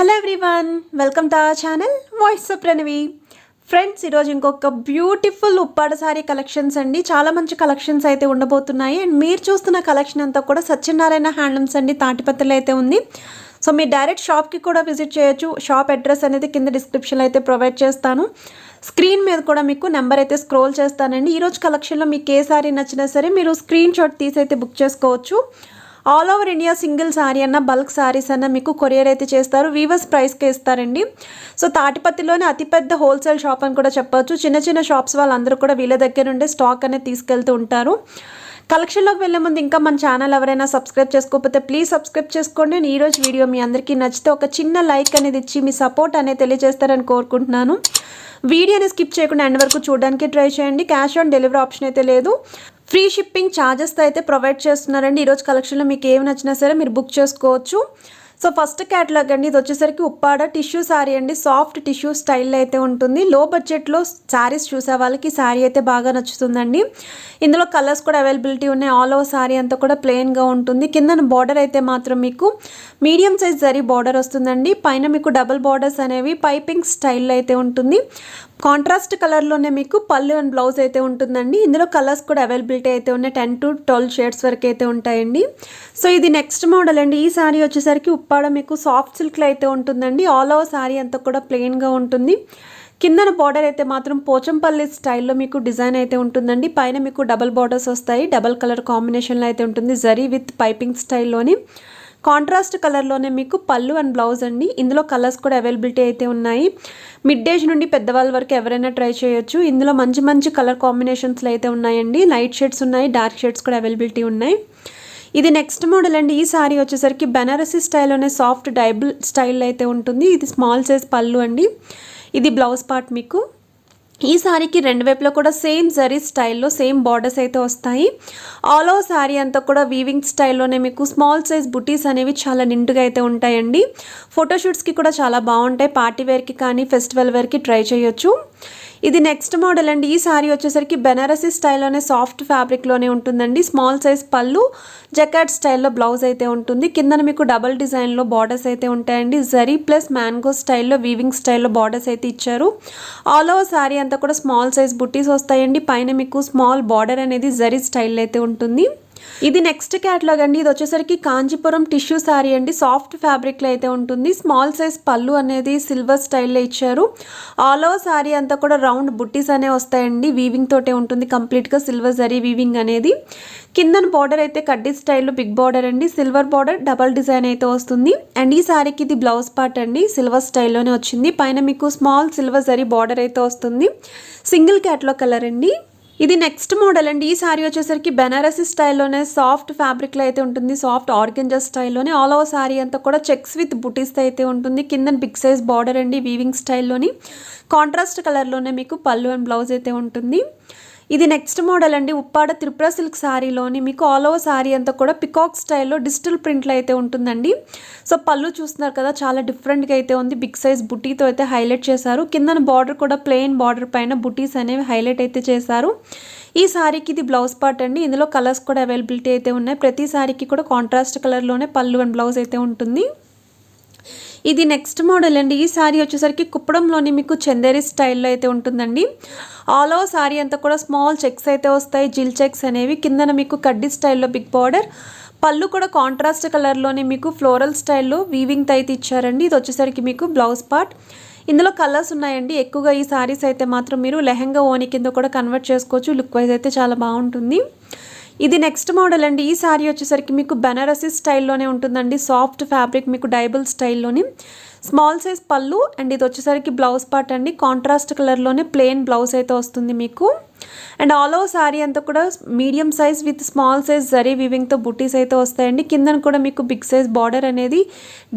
Hello everyone, welcome to our channel voice of Pranavi. Friends, ఈరోజు ఇంకొక beautiful Uppada sorry collections అండి. చాలా మంచి కలెక్షన్స్ అయితే ఉండబోతున్నాయి. అండ్ మీరు చూస్తున్న కలెక్షన్ అంతా కూడా సత్యనారాయణ హ్యాండ్లూమ్స్ అండి, తాటిపత్రలు అయితే ఉంది. సో మీరు డైరెక్ట్ షాప్కి కూడా విజిట్ చేయొచ్చు. షాప్ అడ్రస్ అనేది కింద డిస్క్రిప్షన్లో అయితే ప్రొవైడ్ చేస్తాను. స్క్రీన్ మీద కూడా మీకు నెంబర్ అయితే స్క్రోల్ చేస్తానండి. ఈరోజు కలెక్షన్లో మీకు ఏ సారీ నచ్చినా సరే మీరు స్క్రీన్ షాట్ తీసి అయితే బుక్ చేసుకోవచ్చు. All over India single sorry అన్న, బల్క్ సారీస్ అన్న మీకు కొరియర్ అయితే చేస్తారు. వీవర్స్ ప్రైస్కే ఇస్తారండి. సో తాటిపత్రిలోనే అతిపెద్ద హోల్సేల్ షాప్ అని కూడా చెప్పొచ్చు. చిన్న చిన్న షాప్స్ వాళ్ళందరూ కూడా వీళ్ళ దగ్గర నుండే స్టాక్ అనేది తీసుకెళ్తూ ఉంటారు. కలెక్షన్లోకి వెళ్ళే ముందు ఇంకా మన ఛానల్ ఎవరైనా సబ్స్క్రైబ్ చేసుకోకపోతే ప్లీజ్ సబ్స్క్రైబ్ చేసుకోండి. నేను ఈరోజు వీడియో మీ అందరికీ నచ్చితే ఒక చిన్న లైక్ అనేది ఇచ్చి మీ సపోర్ట్ అనేది తెలియజేస్తారని కోరుకుంటున్నాను. వీడియోని స్కిప్ చేయకుండా ఎండ్ వరకు చూడడానికి ట్రై చేయండి. క్యాష్ ఆన్ డెలివరీ ఆప్షన్ అయితే లేదు. ఫ్రీ షిప్పింగ్ ఛార్జెస్తో అయితే ప్రొవైడ్ చేస్తున్నారండి. ఈరోజు కలెక్షన్లో మీకు ఏమి నచ్చినా సరే మీరు బుక్ చేసుకోవచ్చు. సో ఫస్ట్ క్యాటలాగ్ అండి, ఇది వచ్చేసరికి ఉప్పాడ టిష్యూ శారీ అండి. సాఫ్ట్ టిష్యూ స్టైల్లో అయితే ఉంటుంది. లో బడ్జెట్లో శారీస్ చూసే వాళ్ళకి శారీ అయితే బాగా నచ్చుతుందండి. ఇందులో కలర్స్ కూడా అవైలబిలిటీ ఉన్నాయి. ఆల్ ఓవర్ శారీ అంతా కూడా ప్లెయిన్గా ఉంటుంది. కింద బార్డర్ అయితే మాత్రం మీకు మీడియం సైజ్ జరీ బార్డర్ వస్తుందండి. పైన మీకు డబుల్ బార్డర్స్ అనేవి పైపింగ్ స్టైల్లో అయితే ఉంటుంది. కాంట్రాస్ట్ కలర్లోనే మీకు పళ్ళు అండ్ బ్లౌజ్ అయితే ఉంటుందండి. ఇందులో కలర్స్ కూడా అవైలబిలిటీ అయితే ఉన్నాయి. 10 to 12 షేడ్స్ వరకు అయితే ఉంటాయండి. సో ఇది నెక్స్ట్ మోడల్ అండి. ఈ శారీ వచ్చేసరికి ఉప్పాడ మీకు సాఫ్ట్ సిల్క్లో అయితే ఉంటుందండి. ఆల్ ఓవర్ శారీ అంతా కూడా ప్లెయిన్గా ఉంటుంది. కిందన బార్డర్ అయితే మాత్రం పోచంపల్లి స్టైల్లో మీకు డిజైన్ అయితే ఉంటుందండి. పైన మీకు డబల్ బార్డర్స్ వస్తాయి. డబల్ కలర్ కాంబినేషన్లో అయితే ఉంటుంది. జరీ విత్ పైపింగ్ స్టైల్లోని కాంట్రాస్ట్ కలర్లోనే మీకు పళ్ళు అండ్ బ్లౌజ్ అండి. ఇందులో కలర్స్ కూడా అవైలబిలిటీ అయితే ఉన్నాయి. మిడ్ ఏజ్ నుండి పెద్దవాళ్ళ వరకు ఎవరైనా ట్రై చేయొచ్చు. ఇందులో మంచి మంచి కలర్ కాంబినేషన్స్లో అయితే ఉన్నాయండి. లైట్ షేడ్స్ ఉన్నాయి, డార్క్ షేడ్స్ కూడా అవైలబిలిటీ ఉన్నాయి. ఇది నెక్స్ట్ మోడల్ అండి. ఈ సారీ వచ్చేసరికి బెనారసీ స్టైల్లోనే సాఫ్ట్ డైబుల్ స్టైల్ అయితే ఉంటుంది. ఇది స్మాల్ సైజ్ పళ్ళు అండి. ఇది బ్లౌజ్ పార్ట్ మీకు. ఈ సారీకి రెండు వైపులో కూడా సేమ్ జరీ స్టైల్లో సేమ్ బార్డర్స్ అయితే వస్తాయి. ఆల్ ఓవర్ సారీ అంతా కూడా వీవింగ్ స్టైల్లోనే మీకు స్మాల్ సైజ్ బుటీస్ అనేవి చాలా నిండుగా అయితే ఉంటాయండి. ఫోటోషూట్స్కి కూడా చాలా బాగుంటాయి. పార్టీ వేర్కి కానీ ఫెస్టివల్ వేర్కి ట్రై చేయొచ్చు. ఇది నెక్స్ట్ మోడల్ అండి. ఈ సారీ వచ్చేసరికి బెనారసీ స్టైల్లోనే సాఫ్ట్ ఫ్యాబ్రిక్లోనే ఉంటుందండి. స్మాల్ సైజ్ పళ్ళు, జకాట్ స్టైల్లో బ్లౌజ్ అయితే ఉంటుంది. కిందన మీకు డబల్ డిజైన్లో బార్డర్స్ అయితే ఉంటాయండి. జరీ ప్లస్ మ్యాంగో స్టైల్లో వీవింగ్ స్టైల్లో బార్డర్స్ అయితే ఇచ్చారు. ఆల్ ఓవర్ సారీ అంతా కూడా స్మాల్ సైజ్ బుట్టీస్ వస్తాయండి. పైన మీకు స్మాల్ బార్డర్ అనేది జరీ స్టైల్ అయితే ఉంటుంది. ఇది నెక్స్ట్ క్యాటలాగ్ అండి. ఇది వచ్చేసరికి కాంచీపురం టిష్యూ శారీ అండి. సాఫ్ట్ ఫ్యాబ్రిక్లో అయితే ఉంటుంది. స్మాల్ సైజ్ పళ్ళు అనేది సిల్వర్ స్టైల్లో ఇచ్చారు. ఆల్ ఓవర్ శారీ అంతా కూడా రౌండ్ బుట్టీస్ అనేవి వస్తాయండి. వీవింగ్ తోటే ఉంటుంది కంప్లీట్గా సిల్వర్ జరీ వీవింగ్ అనేది. కిందన బార్డర్ అయితే కడ్డీ స్టైల్లో బిగ్ బార్డర్ అండి. సిల్వర్ బార్డర్ డబల్ డిజైన్ అయితే వస్తుంది. అండ్ ఈ శారీకి ఇది బ్లౌజ్ పార్ట్ అండి. సిల్వర్ స్టైల్లోనే వచ్చింది. పైన మీకు స్మాల్ సిల్వర్ జరీ బార్డర్ అయితే వస్తుంది. సింగిల్ క్యాటలాగ్ కలర్ అండి. ఇది నెక్స్ట్ మోడల్ అండి. ఈ సారీ వచ్చేసరికి బెనారసీ స్టైల్లోనే సాఫ్ట్ ఫ్యాబ్రిక్లో అయితే ఉంటుంది. సాఫ్ట్ ఆర్గంజా స్టైల్లోనే ఆల్ ఓవర్ సారీ అంతా కూడా చెక్స్ విత్ బుటీస్ అయితే ఉంటుంది. కింద బిగ్ సైజ్ బార్డర్ అండి. వీవింగ్ స్టైల్లోని కాంట్రాస్ట్ కలర్లోనే మీకు పళ్ళు అండ్ బ్లౌజ్ అయితే ఉంటుంది. ఇది నెక్స్ట్ మోడల్ అండి. ఉప్పాడ త్రిపుర సిల్క్ శారీలోని మీకు ఆల్ ఓవర్ శారీ అంతా కూడా పికాక్ స్టైల్లో డిజిటల్ ప్రింట్లో అయితే ఉంటుందండి. సో పళ్ళు చూస్తున్నారు కదా, చాలా డిఫరెంట్గా అయితే ఉంది. బిగ్ సైజ్ బుటీతో అయితే హైలైట్ చేశారు. కిందన బార్డర్ కూడా ప్లెయిన్ బార్డర్ పైన బుటీస్ అనేవి హైలైట్ అయితే చేశారు. ఈ శారీకి ఇది బ్లౌజ్ పార్ట్ అండి. ఇందులో కలర్స్ కూడా అవైలబిలిటీ అయితే ఉన్నాయి. ప్రతి శారీకి కూడా కాంట్రాస్ట్ కలర్లోనే పళ్ళు అండ్ బ్లౌజ్ అయితే ఉంటుంది. ఇది నెక్స్ట్ మోడల్ అండి. ఈ శారీ వచ్చేసరికి కుప్పడంలోని మీకు చందేరి స్టైల్లో అయితే ఉంటుందండి. ఆల్ ఓవర్ శారీ అంతా కూడా స్మాల్ చెక్స్ అయితే వస్తాయి. జిల్ చెక్స్ అనేవి. కిందన మీకు కడ్డీ స్టైల్లో బిగ్ బార్డర్. పళ్ళు కూడా కాంట్రాస్ట్ కలర్లోనే మీకు ఫ్లోరల్ స్టైల్లో వీవింగ్ అయితే ఇచ్చారండి. ఇది వచ్చేసరికి మీకు బ్లౌజ్ పార్ట్. ఇందులో కలర్స్ ఉన్నాయండి. ఎక్కువగా ఈ శారీస్ అయితే మాత్రం మీరు లెహంగా ఓని కింద కూడా కన్వర్ట్ చేసుకోవచ్చు. లుక్ వైజ్ అయితే చాలా బాగుంటుంది. ఇది నెక్స్ట్ మోడల్ అండి. ఈ శారీ వచ్చేసరికి మీకు బెనారసీ స్టైల్లోనే ఉంటుందండి. సాఫ్ట్ ఫ్యాబ్రిక్ మీకు డైబుల్ స్టైల్లోని స్మాల్ సైజ్ పళ్ళు. అండ్ ఇది వచ్చేసరికి బ్లౌజ్ పార్ట్ అండి. కాంట్రాస్ట్ కలర్లోనే ప్లెయిన్ బ్లౌజ్ అయితే వస్తుంది మీకు. అండ్ ఆల్ ఓవర్ శారీ అంతా కూడా medium size with small size zari వీవింగ్తో బుటీస్ అయితే వస్తాయండి. కిందన కూడా మీకు బిగ్ సైజ్ బార్డర్ అనేది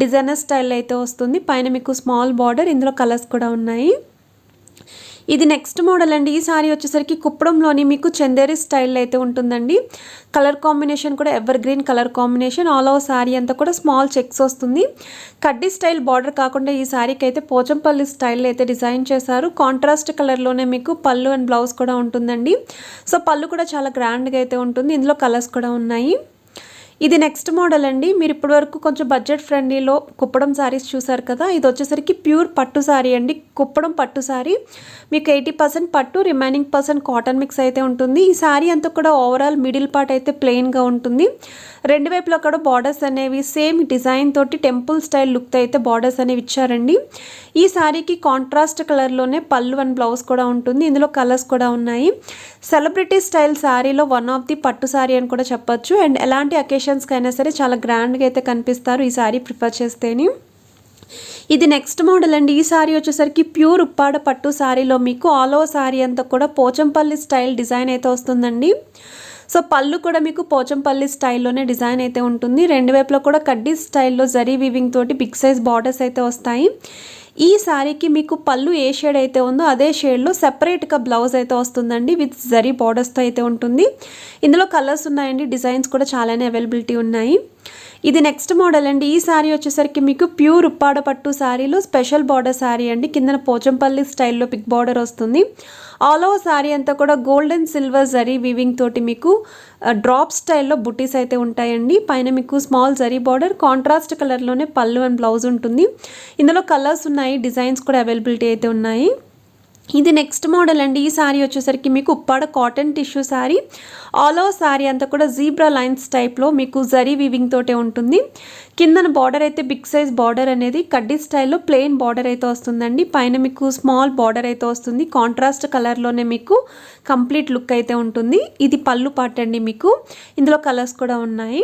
డిజైనర్ స్టైల్ అయితే వస్తుంది. పైన మీకు స్మాల్ బార్డర్. ఇందులో కలర్స్ కూడా ఉన్నాయి. ఇది నెక్స్ట్ మోడల్ అండి. ఈ సారీ వచ్చేసరికి కుప్పడంలోని మీకు చందేరి స్టైల్ అయితే ఉంటుందండి. కలర్ కాంబినేషన్ కూడా ever green colour combination. All over sari అంతా కూడా స్మాల్ చెక్స్ వస్తుంది. కడ్డీ స్టైల్ బార్డర్ కాకుండా ఈ సారీకి అయితే పోచంపల్లి స్టైల్ అయితే డిజైన్ చేశారు. కాంట్రాస్ట్ కలర్లోనే మీకు పళ్ళు అండ్ బ్లౌజ్ కూడా ఉంటుందండి. సో పళ్ళు కూడా చాలా గ్రాండ్గా అయితే ఉంటుంది. ఇందులో కలర్స్ కూడా ఉన్నాయి. ఇది నెక్స్ట్ మోడల్ అండి. మీరు ఇప్పటివరకు కొంచెం బడ్జెట్ ఫ్రెండ్లీలో కుప్పడం శారీస్ చూసారు కదా, ఇది వచ్చేసరికి ప్యూర్ పట్టు శారీ అండి. కుప్పడం పట్టు శారీ మీకు 80% పట్టు, రిమైనింగ్ % కాటన్ మిక్స్ అయితే ఉంటుంది. ఈ శారీ అంతా కూడా ఓవరాల్ మిడిల్ పార్ట్ అయితే ప్లెయిన్గా ఉంటుంది. రెండు వైపులో కూడా బార్డర్స్ అనేవి సేమ్ డిజైన్ తోటి టెంపుల్ స్టైల్ లుక్ అయితే బార్డర్స్ అనేవి ఇచ్చారండి. ఈ శారీకి కాంట్రాస్ట్ కలర్లోనే పళ్ళు అండ్ బ్లౌజ్ కూడా ఉంటుంది. ఇందులో కలర్స్ కూడా ఉన్నాయి. సెలబ్రిటీ స్టైల్ శారీలో వన్ ఆఫ్ ది పట్టు శారీ అని కూడా చెప్పొచ్చు. అండ్ ఎలాంటి అకేషన్స్కి అయినా సరే చాలా గ్రాండ్గా అయితే కనిపిస్తారు ఈ శారీ ప్రిఫర్ చేస్తేనే. ఇది నెక్స్ట్ మోడల్ అండి. ఈ శారీ వచ్చేసరికి ప్యూర్ ఉప్పాడ పట్టు శారీలో మీకు ఆల్ ఓవర్ శారీ అంతా కూడా పోచంపల్లి స్టైల్ డిజైన్ అయితే వస్తుందండి. సో పళ్ళు కూడా మీకు పోచంపల్లి స్టైల్లోనే డిజైన్ అయితే ఉంటుంది. రెండు వైపులో కూడా కడ్డీ స్టైల్లో జరీ వీవింగ్ తోటి బిగ్ సైజ్ బార్డర్స్ అయితే వస్తాయి. ఈ శారీకి మీకు పళ్ళు ఏ షేడ్ అయితే ఉందో అదే షేడ్లో సెపరేట్గా బ్లౌజ్ అయితే వస్తుందండి విత్ జరీ బార్డర్స్తో అయితే ఉంటుంది. ఇందులో కలర్స్ ఉన్నాయండి, డిజైన్స్ కూడా చాలానే అవైలబిలిటీ ఉన్నాయి. ఇది నెక్స్ట్ మోడల్ అండి. ఈ శారీ వచ్చేసరికి మీకు ప్యూర్ ఉప్పాడ పట్టు శారీలో స్పెషల్ బార్డర్ శారీ అండి. కిందన పోచంపల్లి స్టైల్లో బిగ్ బార్డర్ వస్తుంది. ఆల్ ఓవర్ శారీ అంతా కూడా gold and silver zari weaving తోటి మీకు డ్రాప్ స్టైల్లో బుటీస్ అయితే ఉంటాయండి. పైన మీకు స్మాల్ జరీ బార్డర్, కాంట్రాస్ట్ కలర్లోనే పళ్ళు అండ్ బ్లౌజ్ ఉంటుంది. ఇందులో కలర్స్ ఉన్నాయి, డిజైన్స్ కూడా అవైలబిలిటీ అయితే ఉన్నాయి. ఇది నెక్స్ట్ మోడల్ అండి. ఈ శారీ వచ్చేసరికి మీకు Uppada cotton tissue sari. All over sari అంతా కూడా జీబ్రా లైన్స్ టైప్లో మీకు జరీ వీవింగ్ తోటే ఉంటుంది. కిందన బార్డర్ అయితే బిగ్ సైజ్ బార్డర్ అనేది కడ్డీ స్టైల్లో ప్లెయిన్ బార్డర్ అయితే వస్తుందండి. పైన మీకు స్మాల్ బార్డర్ అయితే వస్తుంది. కాంట్రాస్ట్ కలర్లోనే మీకు కంప్లీట్ లుక్ అయితే ఉంటుంది. ఇది పళ్ళు పార్ట్ అండి. మీకు ఇందులో కలర్స్ కూడా ఉన్నాయి.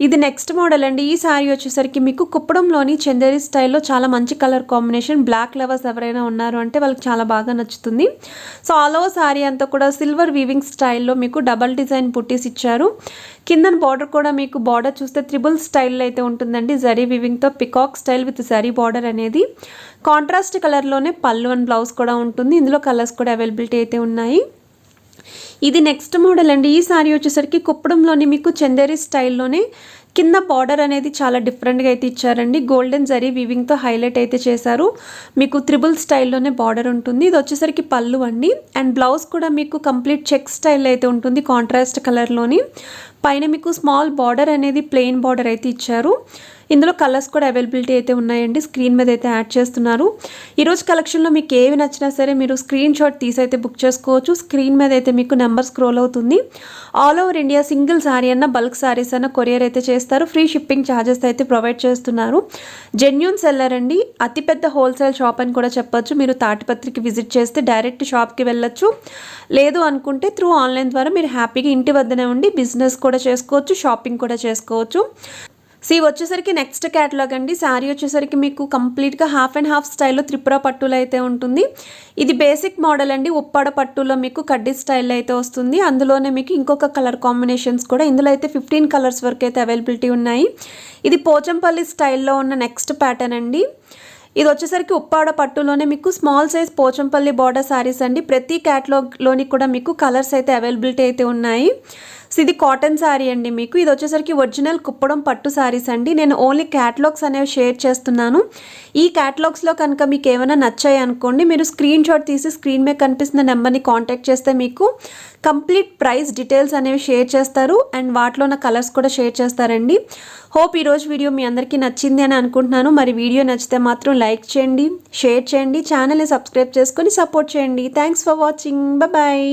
ఇది నెక్స్ట్ మోడల్ అండి. ఈ శారీ వచ్చేసరికి మీకు కుప్పడంలోని చందేరి స్టైల్లో చాలా మంచి కలర్ కాంబినేషన్. బ్లాక్ లవర్స్ ఎవరైనా ఉన్నారు అంటే వాళ్ళకి చాలా బాగా నచ్చుతుంది. సో ఆల్ ఓవర్ శారీ అంతా కూడా సిల్వర్ వీవింగ్ స్టైల్లో మీకు డబల్ డిజైన్ పుట్టీస్ ఇచ్చారు. కిందన బార్డర్ కూడా మీకు బార్డర్ చూస్తే త్రిబుల్ స్టైల్లో అయితే ఉంటుందండి. జరీ వీవింగ్తో peacock style with zari border అనేది. కాంట్రాస్ట్ కలర్లోనే పళ్ళు అండ్ బ్లౌజ్ కూడా ఉంటుంది. ఇందులో కలర్స్ కూడా అవైలబిలిటీ అయితే ఉన్నాయి. ఇది నెక్స్ట్ మోడల్ అండి. ఈ శారీ వచ్చేసరికి కుప్పడంలోని మీకు చందేరి స్టైల్లోనే కింద బార్డర్ అనేది చాలా డిఫరెంట్గా అయితే ఇచ్చారండి. గోల్డెన్ జరీ వీవింగ్తో హైలైట్ అయితే చేశారు. మీకు త్రిబుల్ స్టైల్లోనే బార్డర్ ఉంటుంది. ఇది వచ్చేసరికి పళ్ళు అండి. అండ్ బ్లౌజ్ కూడా మీకు కంప్లీట్ చెక్ స్టైల్ అయితే ఉంటుంది కాంట్రాస్ట్ కలర్లోని. పైన మీకు స్మాల్ బార్డర్ అనేది ప్లెయిన్ బార్డర్ అయితే ఇచ్చారు. ఇందులో కలర్స్ కూడా అవైలబిలిటీ అయితే ఉన్నాయండి. స్క్రీన్ మీద అయితే యాడ్ చేస్తున్నారు. ఈరోజు కలెక్షన్లో మీకు ఏవి నచ్చినా సరే మీరు స్క్రీన్ షాట్ తీసి అయితే బుక్ చేసుకోవచ్చు. స్క్రీన్ మీద అయితే మీకు నెంబర్ స్క్రోల్ అవుతుంది. All over India single sari అన్న బల్క్ శారీస్ అన్న కొరియర్ అయితే చేస్తారు. ఫ్రీ షిప్పింగ్ ఛార్జెస్ అయితే ప్రొవైడ్ చేస్తున్నారు. జెన్యూన్ సెల్లర్ అండి. అతిపెద్ద హోల్సేల్ షాప్ అని కూడా చెప్పొచ్చు. మీరు తాటిపత్రికి విజిట్ చేస్తే డైరెక్ట్ షాప్కి వెళ్ళొచ్చు. లేదు అనుకుంటే త్రూ ఆన్లైన్ ద్వారా మీరు హ్యాపీగా ఇంటి వద్దనే ఉండి బిజినెస్ కూడా చేసుకోవచ్చు, షాపింగ్ కూడా చేసుకోవచ్చు. వచ్చేసరికి నెక్స్ట్ క్యాటలాగ్ అండి. శారీ వచ్చేసరికి మీకు కంప్లీట్గా హాఫ్ అండ్ హాఫ్ స్టైల్లో త్రిపుర పట్టులో అయితే ఉంటుంది. ఇది బేసిక్ మోడల్ అండి. ఉప్పాడ పట్టులో మీకు కడ్డీ స్టైల్ అయితే వస్తుంది. అందులోనే మీకు ఇంకొక కలర్ కాంబినేషన్స్ కూడా ఇందులో అయితే 15 కలర్స్ వరకు అయితే అవైలబిలిటీ ఉన్నాయి. ఇది పోచంపల్లి స్టైల్లో ఉన్న నెక్స్ట్ ప్యాటర్న్ అండి. ఇది వచ్చేసరికి ఉప్పాడ పట్టులోనే మీకు small size Pochampally border saris అండి. ప్రతి క్యాటలాగ్లోని కూడా మీకు కలర్స్ అయితే అవైలబిలిటీ అయితే ఉన్నాయి. సో ఇది కాటన్ శారీ అండి. మీకు ఇది వచ్చేసరికి ఒరిజినల్ కుప్పడం పట్టు శారీస్ అండి. నేను ఓన్లీ క్యాటలాగ్స్ అనేవి షేర్ చేస్తున్నాను. ఈ క్యాటలాగ్స్లో కనుక మీకు ఏమైనా నచ్చాయి అనుకోండి, మీరు స్క్రీన్ షాట్ తీసి స్క్రీన్ మీద కనిపిస్తున్న నెంబర్ని కాంటాక్ట్ చేస్తే మీకు కంప్లీట్ ప్రైస్ డీటెయిల్స్ అనేవి షేర్ చేస్తారు. అండ్ వాటిలో ఉన్న కలర్స్ కూడా షేర్ చేస్తారండి. హోప్ ఈరోజు వీడియో మీ అందరికీ నచ్చింది అని అనుకుంటున్నాను. మరి వీడియో నచ్చితే మాత్రం లైక్ చేయండి, షేర్ చేయండి, ఛానల్ని సబ్స్క్రైబ్ చేసుకొని సపోర్ట్ చేయండి. Thanks for watching. బాయ్.